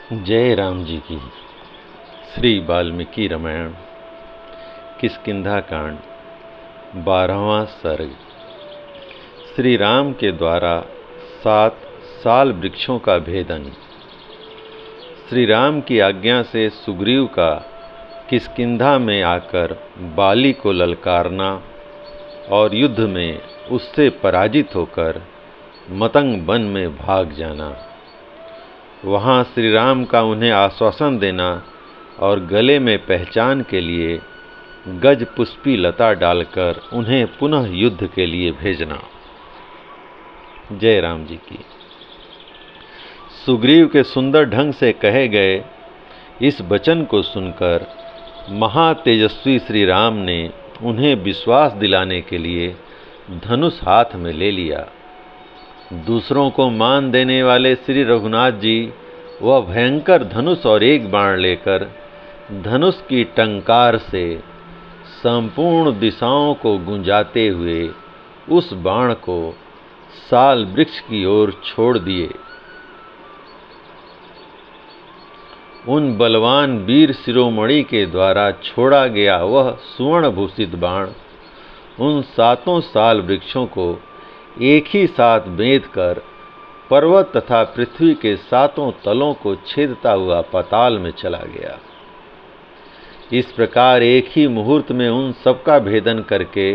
जय राम जी की। श्री वाल्मीकि रामायण किष्किंधा कांड 12वां सर्ग। श्री राम के द्वारा 7 साल वृक्षों का भेदन। श्री राम की आज्ञा से सुग्रीव का किष्किंधा में आकर बाली को ललकारना और युद्ध में उससे पराजित होकर मतंग वन में भाग जाना। वहाँ श्री राम का उन्हें आश्वासन देना और गले में पहचान के लिए गज पुष्पी लता डालकर उन्हें पुनः युद्ध के लिए भेजना। जय राम जी की। सुग्रीव के सुंदर ढंग से कहे गए इस वचन को सुनकर महातेजस्वी श्री राम ने उन्हें विश्वास दिलाने के लिए धनुष हाथ में ले लिया। दूसरों को मान देने वाले श्री रघुनाथ जी वह भयंकर धनुष और एक बाण लेकर धनुष की टंकार से संपूर्ण दिशाओं को गुंजाते हुए उस बाण को साल वृक्ष की ओर छोड़ दिए। उन बलवान वीर शिरोमणि के द्वारा छोड़ा गया वह सुवर्ण भूषित बाण उन 7 साल वृक्षों को एक ही साथ बेंधकर पर्वत तथा पृथ्वी के 7 तलों को छेदता हुआ पाताल में चला गया। इस प्रकार एक ही मुहूर्त में उन सबका भेदन करके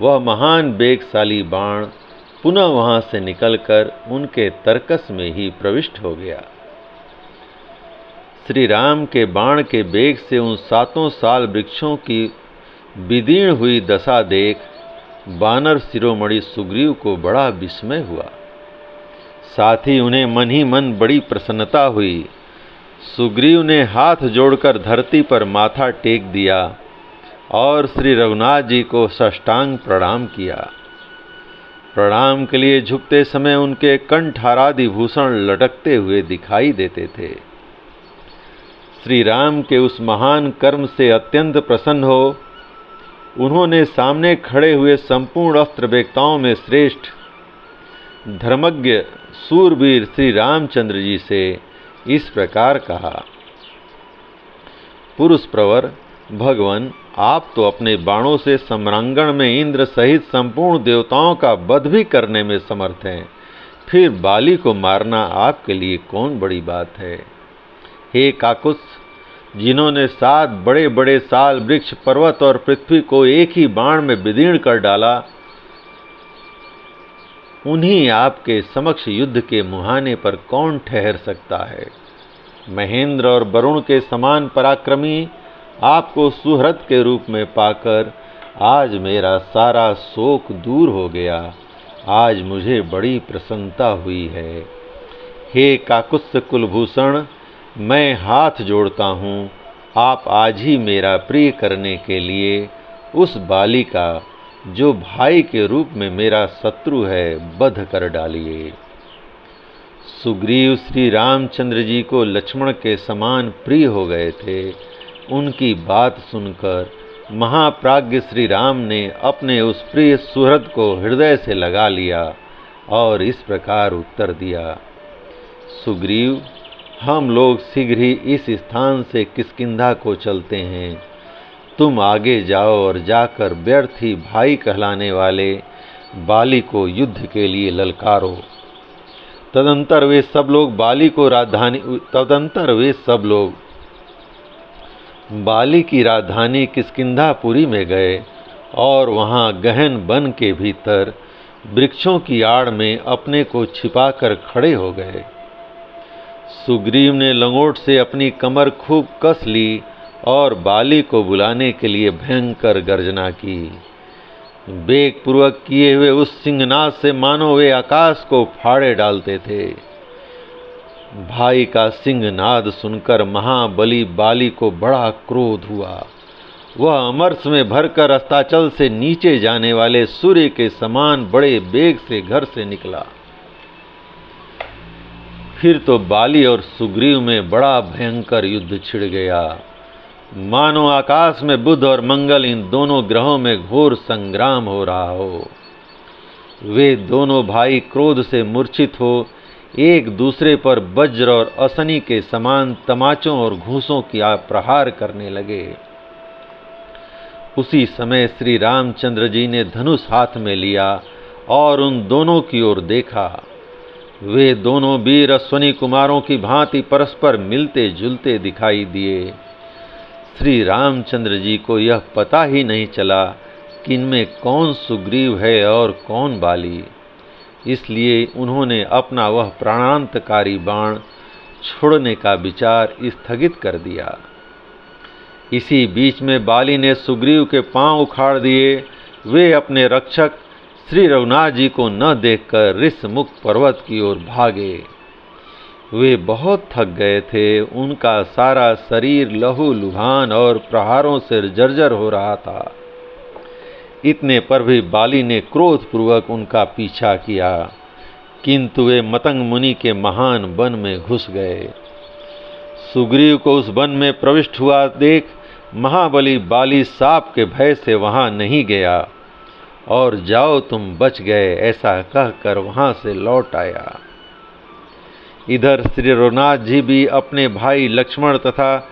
वह महान वेगशाली बाण पुनः वहां से निकलकर उनके तरकस में ही प्रविष्ट हो गया। श्री राम के बाण के वेग से उन 7 साल वृक्षों की विदीर्ण हुई दशा देख वानर शिरोमणि सुग्रीव को बड़ा विस्मय हुआ। साथ ही उन्हें मन ही मन बड़ी प्रसन्नता हुई। सुग्रीव ने हाथ जोड़कर धरती पर माथा टेक दिया और श्री रघुनाथ जी को साष्टांग प्रणाम किया। प्रणाम के लिए झुकते समय उनके कंठारादि भूषण लटकते हुए दिखाई देते थे। श्री राम के उस महान कर्म से अत्यंत प्रसन्न हो उन्होंने सामने खड़े हुए संपूर्ण अस्त्र वेत्ताओं में श्रेष्ठ धर्मज्ञ सूरवीर श्री रामचंद्र जी से इस प्रकार कहा। पुरुष प्रवर भगवान, आप तो अपने बाणों से सम्रांगण में इंद्र सहित संपूर्ण देवताओं का वध भी करने में समर्थ हैं, फिर बाली को मारना आपके लिए कौन बड़ी बात है। हे काकुत्स, जिन्होंने 7 बड़े बड़े साल वृक्ष पर्वत और पृथ्वी को एक ही बाण में विदीर्ण कर डाला, उन्हीं आपके समक्ष युद्ध के मुहाने पर कौन ठहर सकता है। महेंद्र और वरुण के समान पराक्रमी आपको सुहृद के रूप में पाकर आज मेरा सारा शोक दूर हो गया। आज मुझे बड़ी प्रसन्नता हुई है। हे काकुत्स कुलभूषण, मैं हाथ जोड़ता हूँ, आप आज ही मेरा प्रिय करने के लिए उस बाली का जो भाई के रूप में मेरा शत्रु है वध कर डालिए। सुग्रीव श्री रामचंद्र जी को लक्ष्मण के समान प्रिय हो गए थे। उनकी बात सुनकर महाप्राज्ञ श्री राम ने अपने उस प्रिय सुहृद को हृदय से लगा लिया और इस प्रकार उत्तर दिया। सुग्रीव, हम लोग शीघ्र ही इस स्थान से किष्किंधा को चलते हैं। तुम आगे जाओ और जाकर व्यर्थ ही भाई कहलाने वाले बाली को युद्ध के लिए ललकारो। तदंतर वे सब लोग बाली की राजधानी किष्किंधापुरी में गए और वहां गहन वन के भीतर वृक्षों की आड़ में अपने को छिपाकर खड़े हो गए। सुग्रीव ने लंगोट से अपनी कमर खूब कस ली और बाली को बुलाने के लिए भयंकर गर्जना की। वेग पूर्वक किए हुए उस सिंहनाद से मानो वे आकाश को फाड़े डालते थे। भाई का सिंहनाद सुनकर महाबली बाली को बड़ा क्रोध हुआ। वह अमरस में भरकर अस्ताचल से नीचे जाने वाले सूर्य के समान बड़े वेग से घर से निकला। फिर तो बाली और सुग्रीव में बड़ा भयंकर युद्ध छिड़ गया। मानो आकाश में बुध और मंगल इन दोनों ग्रहों में घोर संग्राम हो रहा हो। वे दोनों भाई क्रोध से मूर्छित हो एक दूसरे पर वज्र और असनी के समान तमाचों और घूंसों की प्रहार करने लगे। उसी समय श्री रामचंद्र जी ने धनुष हाथ में लिया और उन दोनों की ओर देखा। वे दोनों वीर अश्वनी कुमारों की भांति परस्पर मिलते जुलते दिखाई दिए। श्री रामचंद्र जी को यह पता ही नहीं चला कि इनमें कौन सुग्रीव है और कौन बाली। इसलिए उन्होंने अपना वह प्राणांतकारी बाण छोड़ने का विचार स्थगित कर दिया। इसी बीच में बाली ने सुग्रीव के पांव उखाड़ दिए। वे अपने रक्षक श्री रघुनाथ जी को न देखकर ऋषमुख पर्वत की ओर भागे। वे बहुत थक गए थे। उनका सारा शरीर लहू लुहान और प्रहारों से जर्जर हो रहा था। इतने पर भी बाली ने क्रोधपूर्वक उनका पीछा किया, किंतु वे मतंग मुनि के महान वन में घुस गए। सुग्रीव को उस वन में प्रविष्ट हुआ देख महाबली बाली साप के भय से वहां नहीं गया और जाओ तुम बच गए ऐसा कहकर वहां से लौट आया। इधर श्री रघुनाथ जी भी अपने भाई लक्ष्मण तथा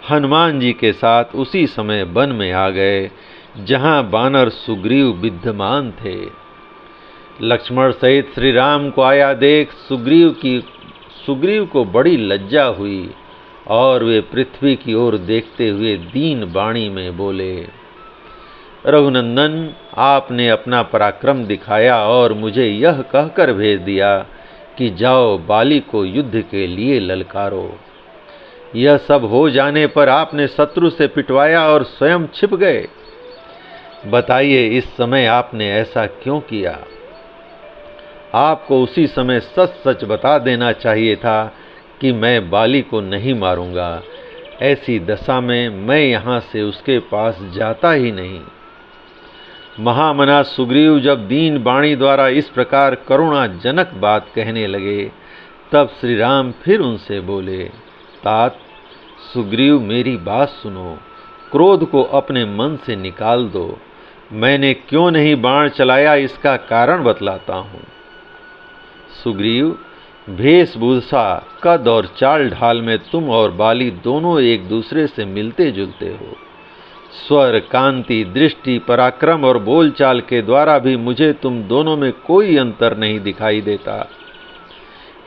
हनुमान जी के साथ उसी समय वन में आ गए जहां बानर सुग्रीव विद्यमान थे। लक्ष्मण सहित श्री राम को आया देख सुग्रीव को बड़ी लज्जा हुई और वे पृथ्वी की ओर देखते हुए दीन वाणी में बोले, रघुनंदन, आपने अपना पराक्रम दिखाया और मुझे यह कहकर भेज दिया कि जाओ बाली को युद्ध के लिए ललकारो। यह सब हो जाने पर आपने शत्रु से पिटवाया और स्वयं छिप गए। बताइए इस समय आपने ऐसा क्यों किया? आपको उसी समय सच सच बता देना चाहिए था कि मैं बाली को नहीं मारूंगा। ऐसी दशा में मैं यहाँ से उसके पास जाता ही नहीं। महामना सुग्रीव जब दीन वाणी द्वारा इस प्रकार करुणाजनक बात कहने लगे, तब श्री राम फिर उनसे बोले, तात, सुग्रीव मेरी बात सुनो, क्रोध को अपने मन से निकाल दो। मैंने क्यों नहीं बाण चलाया इसका कारण बतलाता हूँ। सुग्रीव, वेशभूषा, कद और चाल ढाल में तुम और बाली दोनों एक दूसरे से मिलते जुलते हो। स्वर, कांति, दृष्टि, पराक्रम और बोलचाल के द्वारा भी मुझे तुम दोनों में कोई अंतर नहीं दिखाई देता।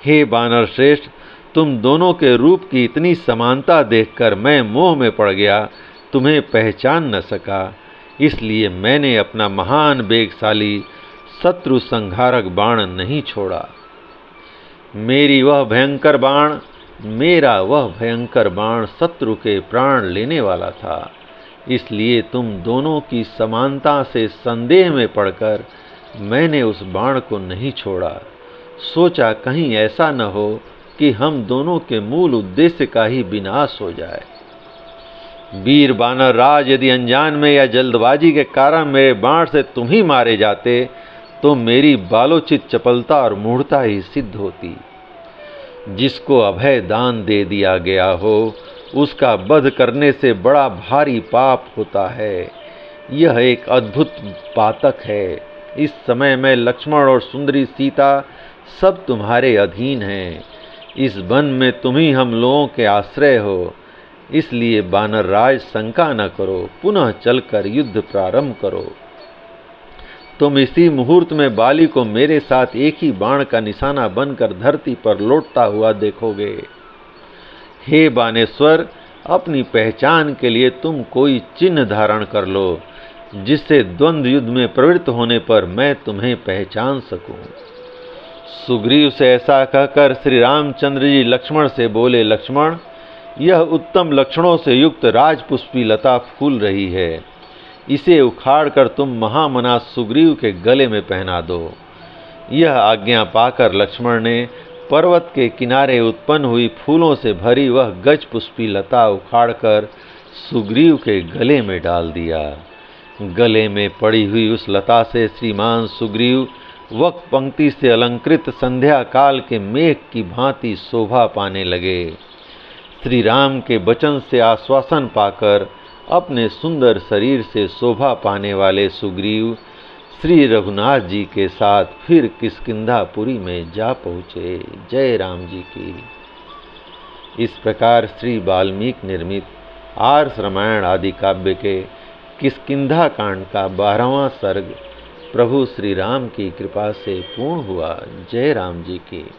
हे बानर श्रेष्ठ, तुम दोनों के रूप की इतनी समानता देखकर मैं मोह में पड़ गया, तुम्हें पहचान न सका। इसलिए मैंने अपना महान वेगशाली शत्रु संहारक बाण नहीं छोड़ा। मेरा वह भयंकर बाण शत्रु के प्राण लेने वाला था। इसलिए तुम दोनों की समानता से संदेह में पड़कर मैंने उस बाण को नहीं छोड़ा। सोचा कहीं ऐसा न हो कि हम दोनों के मूल उद्देश्य का ही विनाश हो जाए। वीर बानर राज, यदि अनजान में या जल्दबाजी के कारण मेरे बाण से तुम ही मारे जाते तो मेरी बालोचित चपलता और मूढ़ता ही सिद्ध होती। जिसको अभय दान दे दिया गया हो उसका वध करने से बड़ा भारी पाप होता है। यह एक अद्भुत पातक है। इस समय मैं लक्ष्मण और सुंदरी सीता सब तुम्हारे अधीन हैं। इस वन में तुम ही हम लोगों के आश्रय हो। इसलिए बानर राज, शंका न करो, पुनः चलकर युद्ध प्रारंभ करो। तुम इसी मुहूर्त में बाली को मेरे साथ एक ही बाण का निशाना बनकर धरती पर लौटता हुआ देखोगे। हे बानेश्वर, अपनी पहचान के लिए तुम कोई चिन्ह धारण कर लो, जिससे द्वंद्व युद्ध में प्रवृत्त होने पर मैं तुम्हें पहचान सकूं। सुग्रीव से ऐसा कहकर श्री रामचंद्र जी लक्ष्मण से बोले, लक्ष्मण, यह उत्तम लक्षणों से युक्त राजपुष्पी लता फूल रही है। इसे उखाड़कर तुम महामना सुग्रीव के गले में पहना दो। यह आज्ञा पाकर लक्ष्मण ने पर्वत के किनारे उत्पन्न हुई फूलों से भरी वह गज पुष्पी लता उखाड़कर सुग्रीव के गले में डाल दिया। गले में पड़ी हुई उस लता से श्रीमान सुग्रीव वक्त पंक्ति से अलंकृत संध्या काल के मेघ की भांति शोभा पाने लगे। श्री राम के वचन से आश्वासन पाकर अपने सुंदर शरीर से शोभा पाने वाले सुग्रीव श्री रघुनाथ जी के साथ फिर किष्किंधापुरी में जा पहुँचे। जय राम जी की। इस प्रकार श्री वाल्मीकि निर्मित आर्ष रामायण आदि काव्य के किष्किंधा कांड का 12वां सर्ग प्रभु श्री राम की कृपा से पूर्ण हुआ। जय राम जी की।